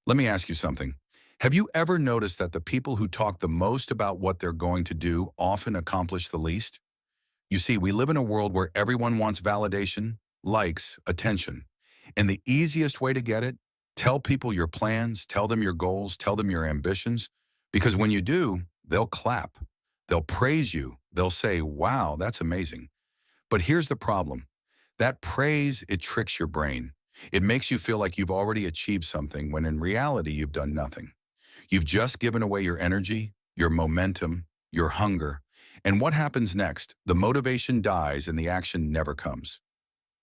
Let me ask you something. Have you ever noticed that the people who talk the most about what they're going to do often accomplish the least? You see, we live in a world where everyone wants validation, likes, attention. And the easiest way to get it, tell people your plans, tell them your goals, tell them your ambitions. Because when you do, they'll clap. They'll praise you. They'll say, wow, that's amazing. But here's the problem. That praise, it tricks your brain. It makes you feel like you've already achieved something when in reality you've done nothing. You've just given away your energy, your momentum, your hunger. And what happens next? The motivation dies and the action never comes.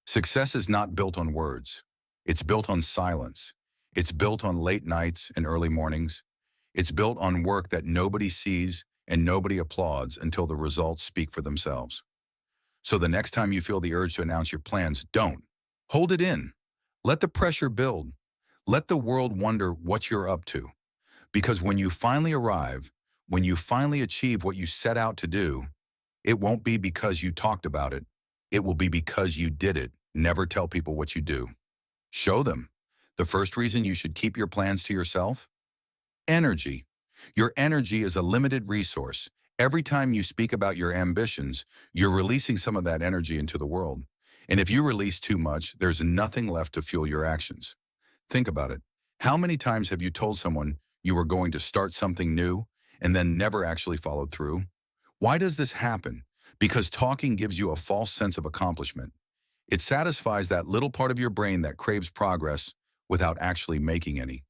Success is not built on words. It's built on silence. It's built on late nights and early mornings. It's built on work that nobody sees and nobody applauds until the results speak for themselves. So the next time you feel the urge to announce your plans, don't. Hold it in. Let the pressure build. Let the world wonder what you're up to. Because when you finally arrive, when you finally achieve what you set out to do, it won't be because you talked about it. It will be because you did it. Never tell people what you do. Show them. The first reason you should keep your plans to yourself? Energy. Your energy is a limited resource. Every time you speak about your ambitions, you're releasing some of that energy into the world. And if you release too much, there's nothing left to fuel your actions. Think about it. How many times have you told someone you were going to start something new and then never actually followed through? Why does this happen? Because talking gives you a false sense of accomplishment. It satisfies that little part of your brain that craves progress without actually making any.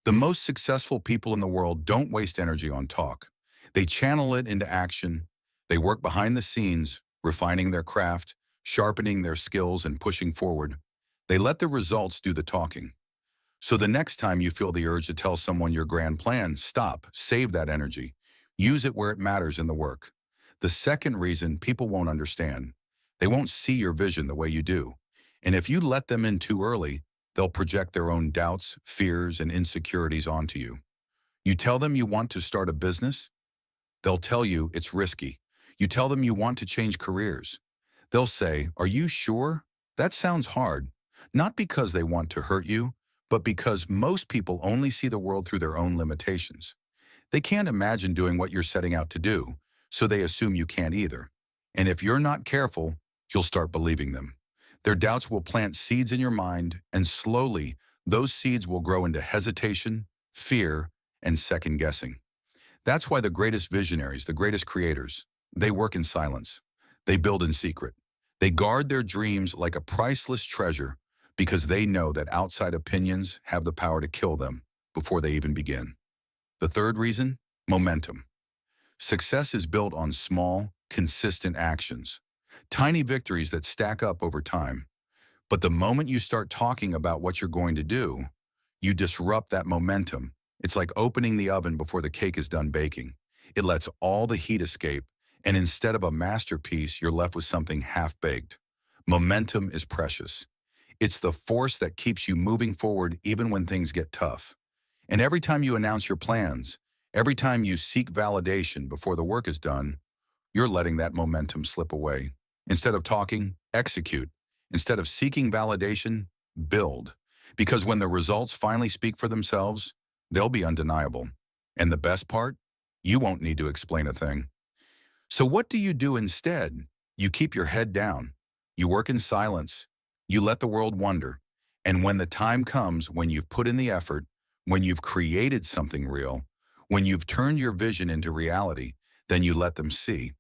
The most successful people in the world don't waste energy on talk. They channel it into action. They work behind the scenes, refining their craft, sharpening their skills, and pushing forward. They let the results do the talking. So the next time you feel the urge to tell someone your grand plan, stop, save that energy. Use it where it matters in the work. The second reason people won't understand, they won't see your vision the way you do. And if you let them in too early, they'll project their own doubts, fears, and insecurities onto you. You tell them you want to start a business, they'll tell you it's risky. You tell them you want to change careers. They'll say, are you sure? That sounds hard. Not because they want to hurt you, but because most people only see the world through their own limitations. They can't imagine doing what you're setting out to do, so they assume you can't either. And if you're not careful, you'll start believing them. Their doubts will plant seeds in your mind, and slowly, those seeds will grow into hesitation, fear, and second guessing. That's why the greatest visionaries, the greatest creators, they work in silence. They build in secret. They guard their dreams like a priceless treasure because they know that outside opinions have the power to kill them before they even begin. The third reason? Momentum. Success is built on small, consistent actions, tiny victories that stack up over time. But the moment you start talking about what you're going to do, you disrupt that momentum. It's like opening the oven before the cake is done baking. It lets all the heat escape, and instead of a masterpiece, you're left with something half-baked. Momentum is precious. It's the force that keeps you moving forward even when things get tough. And every time you announce your plans, every time you seek validation before the work is done, you're letting that momentum slip away. Instead of talking, execute. Instead of seeking validation, build. Because when the results finally speak for themselves, they'll be undeniable. And the best part? You won't need to explain a thing. So what do you do instead? You keep your head down. You work in silence. You let the world wonder. And when the time comes, when you've put in the effort, when you've created something real, when you've turned your vision into reality, then you let them see.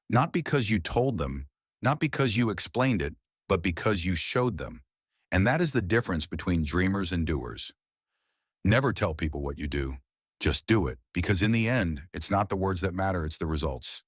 Not because you told them, not because you explained it, but because you showed them. And that is the difference between dreamers and doers. Never tell people what you do. Just do it, because in the end, it's not the words that matter, it's the results.